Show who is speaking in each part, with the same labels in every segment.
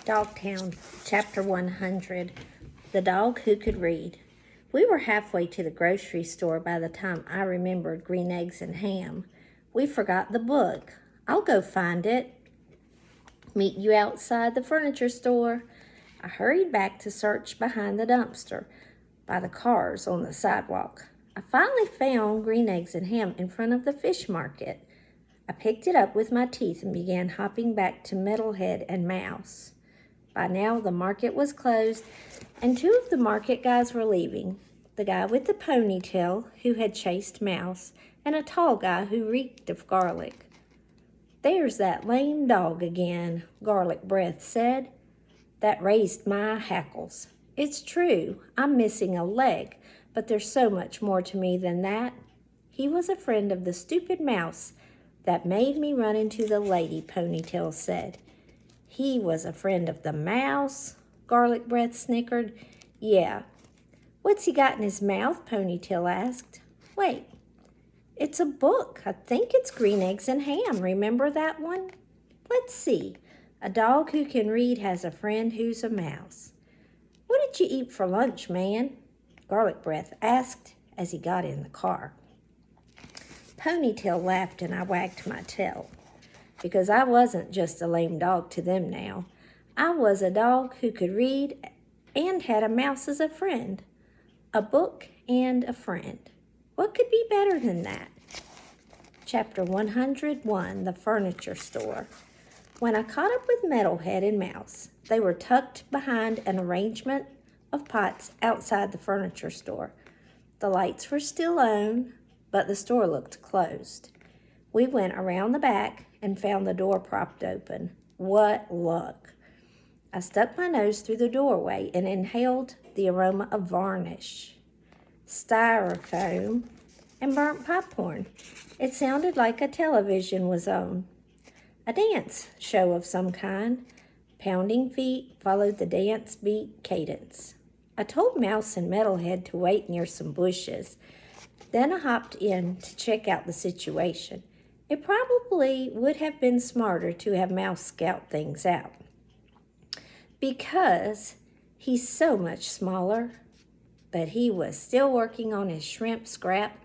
Speaker 1: Dogtown, Chapter 100, The Dog Who Could Read. We were halfway to the grocery store by the time I remembered green eggs and ham. We forgot the book. I'll go find it. Meet you outside the furniture store. I hurried back to search behind the dumpster, by the cars on the sidewalk. I finally found green eggs and ham in front of the fish market. I picked it up with my teeth and began hopping back to Metalhead and Mouse. By now, the market was closed, and two of the market guys were leaving. The guy with the ponytail, who had chased Mouse, and a tall guy who reeked of garlic. "There's that lame dog again," Garlic Breath said. That raised my hackles. It's true, I'm missing a leg, but there's so much more to me than that. He was a friend of the stupid mouse that made me run into the lady, Ponytail said. He was a friend of the mouse? Garlic Breath snickered. Yeah. What's he got in his mouth? Ponytail asked. Wait, it's a book. I think it's Green Eggs and Ham. Remember that one? Let's see. A dog who can read has a friend who's a mouse. What did you eat for lunch, man? Garlic Breath asked as he got in the car. Ponytail laughed and I wagged my tail, because I wasn't just a lame dog to them now. I was a dog who could read and had a mouse as a friend. A book and a friend. What could be better than that? Chapter 101, The Furniture Store. When I caught up with Metalhead and Mouse, they were tucked behind an arrangement of pots outside the furniture store. The lights were still on, but the store looked closed. We went around the back and found the door propped open. What luck! I stuck my nose through the doorway and inhaled the aroma of varnish, styrofoam, and burnt popcorn. It sounded like a television was on. A dance show of some kind. Pounding feet followed the dance beat cadence. I told Mouse and Metalhead to wait near some bushes. Then I hopped in to check out the situation. It probably would have been smarter to have Mouse scout things out, because he's so much smaller. But he was still working on his shrimp scrap,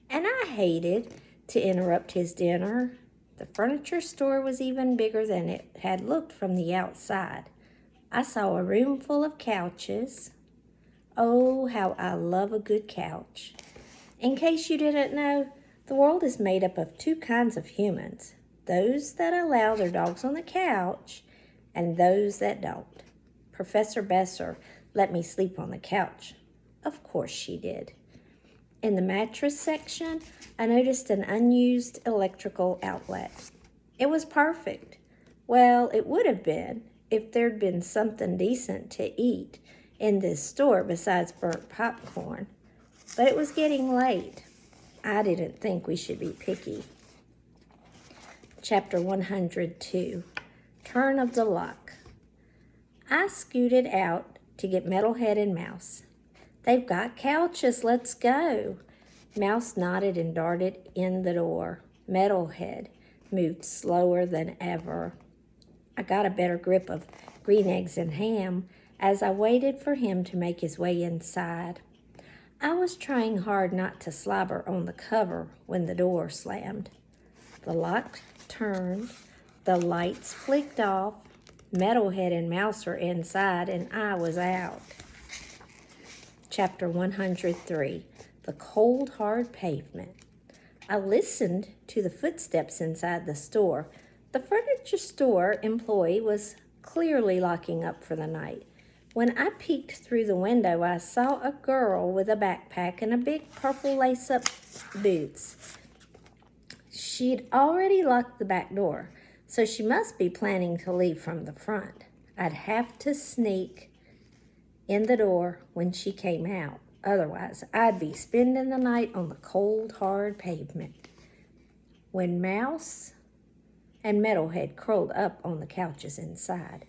Speaker 1: and I hated to interrupt his dinner. The furniture store was even bigger than it had looked from the outside. I saw a room full of couches. Oh, how I love a good couch. In case you didn't know, the world is made up of two kinds of humans. Those that allow their dogs on the couch and those that don't. Professor Besser let me sleep on the couch. Of course she did. In the mattress section, I noticed an unused electrical outlet. It was perfect. Well, it would have been if there'd been something decent to eat in this store besides burnt popcorn. But it was getting late. I didn't think we should be picky. Chapter 102, Turn of the Luck. I scooted out to get Metalhead and Mouse. They've got couches, let's go. Mouse nodded and darted in the door. Metalhead moved slower than ever. I got a better grip of Green Eggs and Ham as I waited for him to make his way inside. I was trying hard not to slobber on the cover when the door slammed. The lock turned, the lights flicked off, Metalhead and Mouse were inside, and I was out. Chapter 103, The Cold Hard Pavement. I listened to the footsteps inside the store. The furniture store employee was clearly locking up for the night. When I peeked through the window, I saw a girl with a backpack and a big purple lace-up boots. She'd already locked the back door, so she must be planning to leave from the front. I'd have to sneak in the door when she came out. Otherwise, I'd be spending the night on the cold, hard pavement. When Mouse and Metalhead curled up on the couches inside,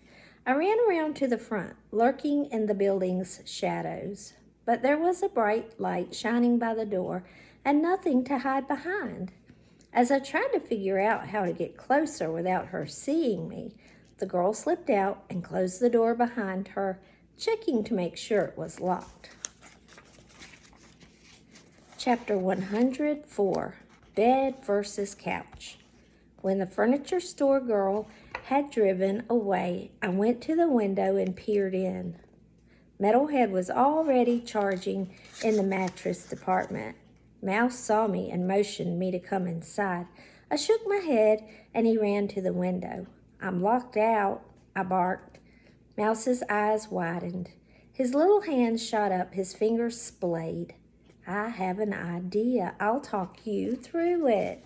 Speaker 1: I ran around to the front, lurking in the building's shadows. But there was a bright light shining by the door and nothing to hide behind. As I tried to figure out how to get closer without her seeing me, The girl slipped out and closed the door behind her, checking to make sure it was locked. Chapter 104, Bed versus Couch. When the furniture store girl had driven away, I went to the window and peered in. Metalhead was already charging in the mattress department. Mouse saw me and motioned me to come inside. I shook my head and he ran to the window. "I'm locked out," I barked. Mouse's eyes widened. His little hand shot up, his fingers splayed. "I have an idea. I'll talk you through it.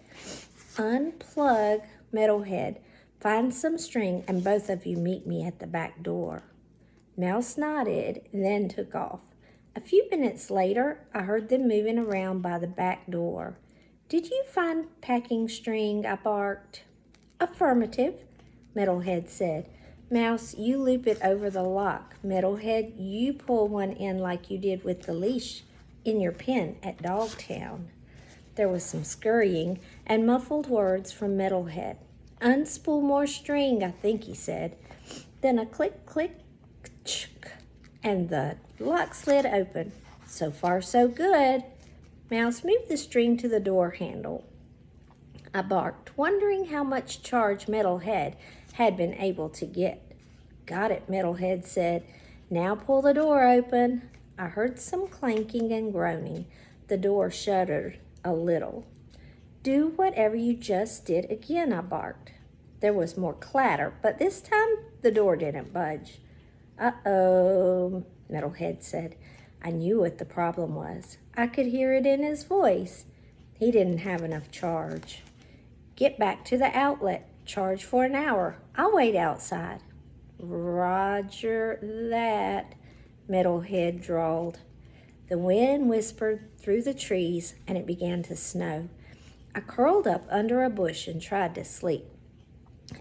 Speaker 1: Unplug Metalhead, find some string, and both of you meet me at the back door." Mouse nodded and then took off. A few minutes later, I heard them moving around by the back door. "Did you find packing string?" I barked. "Affirmative," Metalhead said. "Mouse, you loop it over the lock. Metalhead, you pull one in like you did with the leash in your pen at Dogtown." There was some scurrying and muffled words from Metalhead. "Unspool more string, I think," he said. Then a click, click, ch-k, and the lock slid open. "So far, so good." Mouse moved the string to the door handle. I barked, wondering how much charge Metalhead had been able to get. "Got it," Metalhead said. "Now pull the door open." I heard some clanking and groaning. The door shuddered a little. "Do whatever you just did again," I barked. There was more clatter, but this time the door didn't budge. "Uh-oh," Metalhead said. I knew what the problem was. I could hear it in his voice. He didn't have enough charge. "Get back to the outlet. Charge for an hour. I'll wait outside." "Roger that," Metalhead drawled. The wind whispered through the trees and it began to snow. I curled up under a bush and tried to sleep.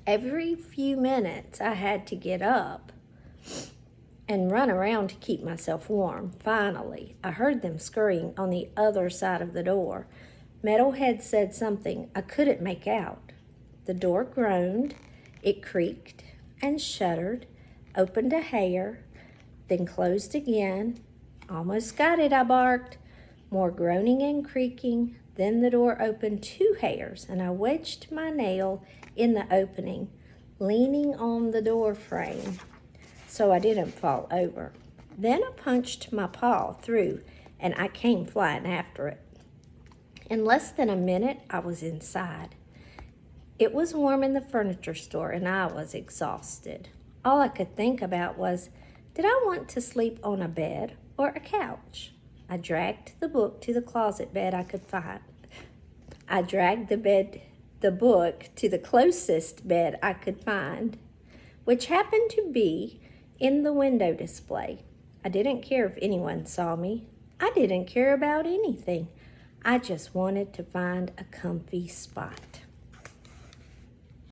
Speaker 1: Every few minutes I had to get up and run around to keep myself warm. Finally, I heard them scurrying on the other side of the door. Metalhead said something I couldn't make out. The door groaned, it creaked and shuddered, opened a hair, then closed again. "Almost got it," I barked. More groaning and creaking. Then the door opened 2 hairs, and I wedged my nail in the opening, leaning on the door frame so I didn't fall over. Then I punched my paw through, and I came flying after it. In less than a minute, I was inside. It was warm in the furniture store, and I was exhausted. All I could think about was, did I want to sleep on a bed or a couch? I dragged the book to the closet bed I could find. I dragged the book to the closest bed I could find, which happened to be in the window display. I didn't care if anyone saw me. I didn't care about anything. I just wanted to find a comfy spot.